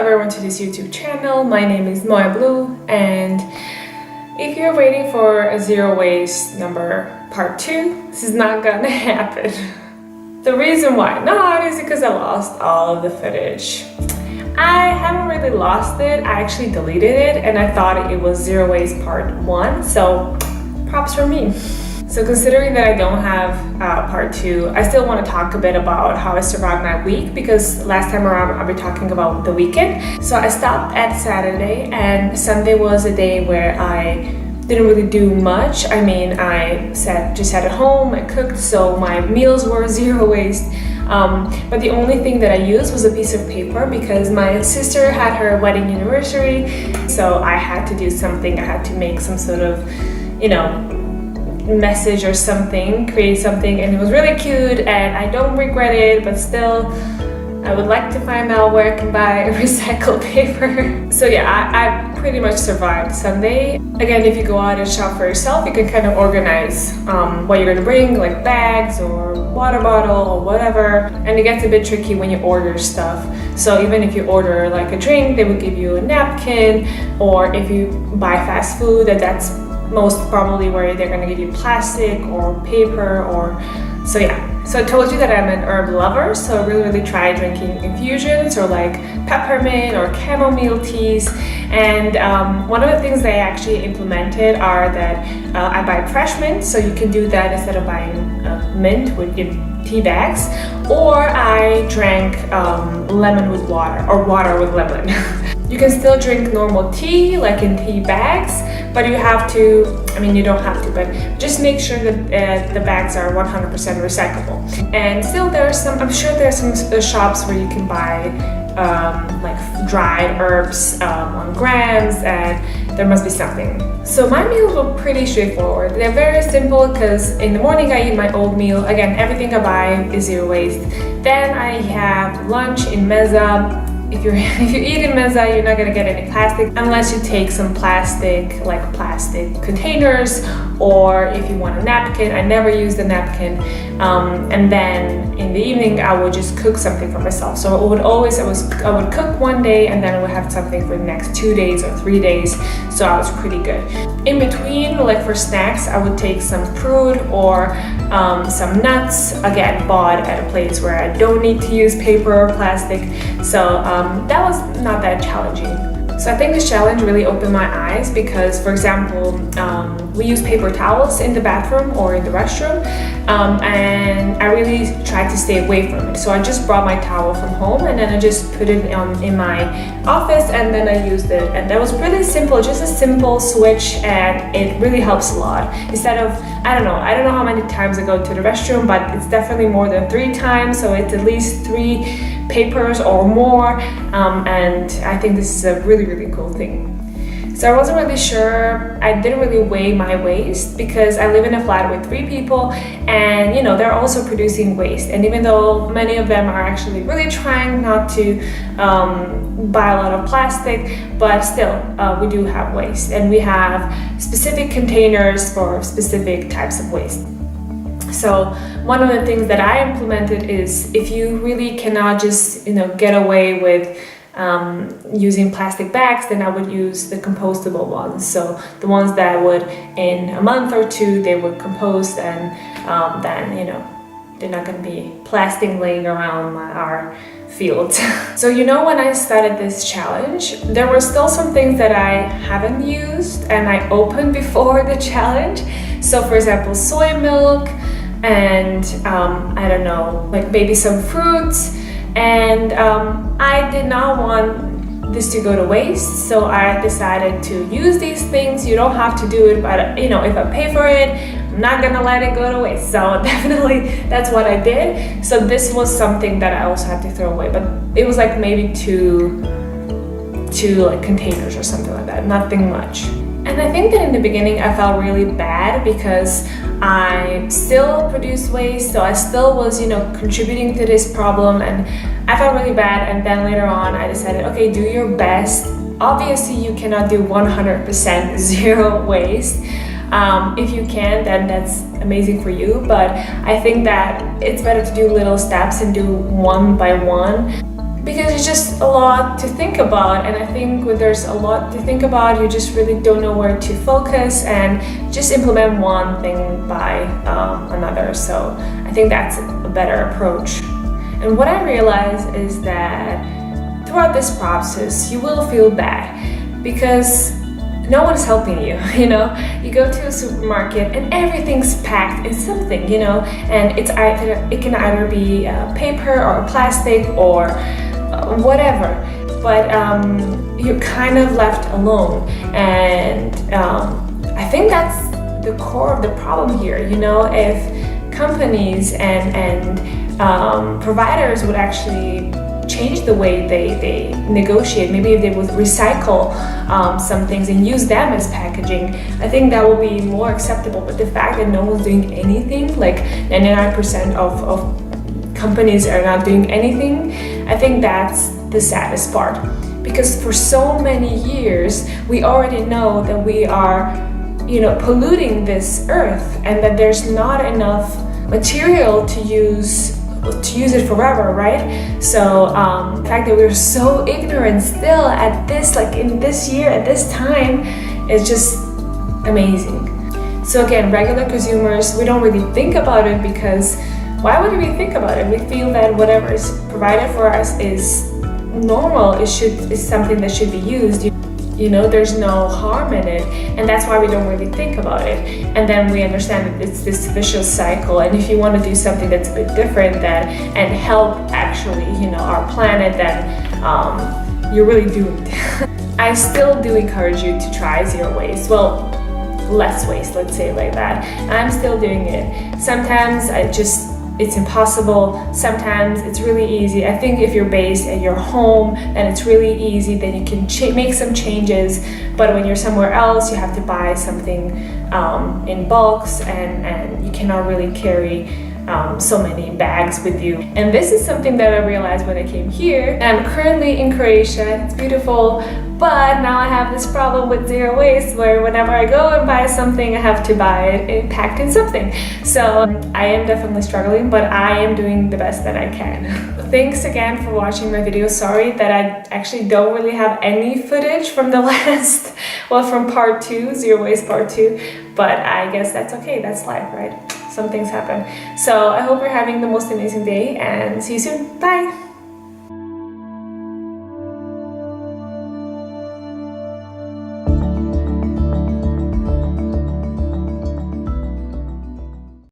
everyone to this YouTube channel. My name is Moya Blue, and if you're waiting for a zero waste number part 2, this is not gonna happen. The reason why not is because I lost all of the footage. I haven't really lost it, I actually deleted it and I thought it was zero waste part 1, so props for me. So considering that I don't have part 2, I still want to talk a bit about how I survived my week, because last time around I'll be talking about the weekend. So I stopped at Saturday, and Sunday was a day where I didn't really do much. I mean, I just sat at home, I cooked, so my meals were zero waste. But the only thing that I used was a piece of paper, because my sister had her wedding anniversary, so I had to do something. I had to make some sort of, message or something, create something, and it was really cute and I don't regret it, but still I would like to find out where I can buy recycled paper. So yeah, I pretty much survived Sunday. Again, if you go out and shop for yourself, you can kind of organize what you're gonna bring, like bags or water bottle or whatever, and it gets a bit tricky when you order stuff. So even if you order like a drink, they will give you a napkin, or if you buy fast food, that's most probably where they're gonna give you plastic or paper, or so yeah. So I told you that I'm an herb lover, so I really try drinking infusions or like peppermint or chamomile teas. And one of the things that I actually implemented are that I buy fresh mint, so you can do that instead of buying mint with tea bags, or I drank lemon with water, or water with lemon. You can still drink normal tea, like in tea bags, but you have to, you don't have to, but just make sure that the bags are 100% recyclable. And still I'm sure there's some shops where you can buy like dried herbs on grams, and there must be something. So my meals were pretty straightforward. They're very simple, because in the morning I eat my oatmeal. Again, everything I buy is zero waste. Then I have lunch in mezza. If you eat in mezza, you're not gonna get any plastic unless you take some plastic containers, or if you want a napkin. I never use the napkin. And then in the evening, I would just cook something for myself. So I would cook one day, and then I would have something for the next 2 days or 3 days. So I was pretty good. In between, like for snacks, I would take some fruit or some nuts, again bought at a place where I don't need to use paper or plastic. So that was not that challenging. So I think this challenge really opened my eyes, because, for example, we use paper towels in the bathroom or in the restroom, and I really tried to stay away from it. So I just brought my towel from home, and then I just put it in my office, and then I used it. And that was really simple, just a simple switch, and it really helps a lot. Instead of, I don't know how many times I go to the restroom, but it's definitely more than 3 times, so it's at least 3 papers or more, and I think this is a really cool thing. So I wasn't really sure, I didn't really weigh my waste, because I live in a flat with 3 people, and they're also producing waste. And even though many of them are actually really trying not to buy a lot of plastic, but still we do have waste, and we have specific containers for specific types of waste. So one of the things that I implemented is, if you really cannot just get away with using plastic bags, then I would use the compostable ones. So the ones that would, in a month or 2, they would compost, and then they're not going to be plastic laying around our fields. So when I started this challenge, there were still some things that I haven't used and I opened before the challenge. So for example, soy milk, and I don't know, like maybe some fruits. And I did not want this to go to waste, so I decided to use these things. You don't have to do it, but if I pay for it, I'm not gonna let it go to waste. So definitely that's what I did. So this was something that I also had to throw away, but it was like maybe two like containers or something like that, nothing much. And I think that in the beginning I felt really bad, because I still produced waste, so I still was, contributing to this problem, and I felt really bad. And then later on I decided, okay, do your best. Obviously you cannot do 100% zero waste. If you can, then that's amazing for you, but I think that it's better to do little steps and do one by one. because it's just a lot to think about, and I think when there's a lot to think about, you just really don't know where to focus and just implement one thing by another. So I think that's a better approach. And what I realized is that throughout this process you will feel bad because no one's helping you, you know. You go to a supermarket and everything's packed in something, you know, and it can either be paper or plastic or whatever, but you're kind of left alone. And I think that's the core of the problem here, you know. If companies and providers would actually change the way they negotiate, maybe if they would recycle some things and use them as packaging, I think that will be more acceptable. But the fact that no one's doing anything, like 99% of companies are not doing anything, I think that's the saddest part. Because for so many years we already know that we are, you know, polluting this earth and that there's not enough material to use it forever, right? So the fact that we're so ignorant still at this, like in this year, at this time, is just amazing. So again, regular consumers, we don't really think about it because why would we think about it? We feel that whatever is provided for us is normal, is something that should be used. You know, there's no harm in it, and that's why we don't really think about it. And then we understand that it's this vicious cycle, and if you want to do something that's a bit different and help actually, you know, our planet, then you're really doomed. I still do encourage you to try zero waste. Well, less waste, let's say it like that. I'm still doing it. Sometimes it's impossible. Sometimes it's really easy. I think if you're based at your home, then it's really easy. Then you can make some changes. But when you're somewhere else, you have to buy something in bulks, and you cannot really carry so many bags with you. And this is something that I realized when I came here. I'm currently in Croatia. It's beautiful, but now I have this problem with zero waste, where whenever I go and buy something, I have to buy it packed in something. So I am definitely struggling, but I am doing the best that I can. Thanks again for watching my video. Sorry that I actually don't really have any footage from the last, well, from part 2, zero waste part 2, but I guess that's okay. That's life, right? Some things happen. So I hope you're having the most amazing day, and see you soon. Bye!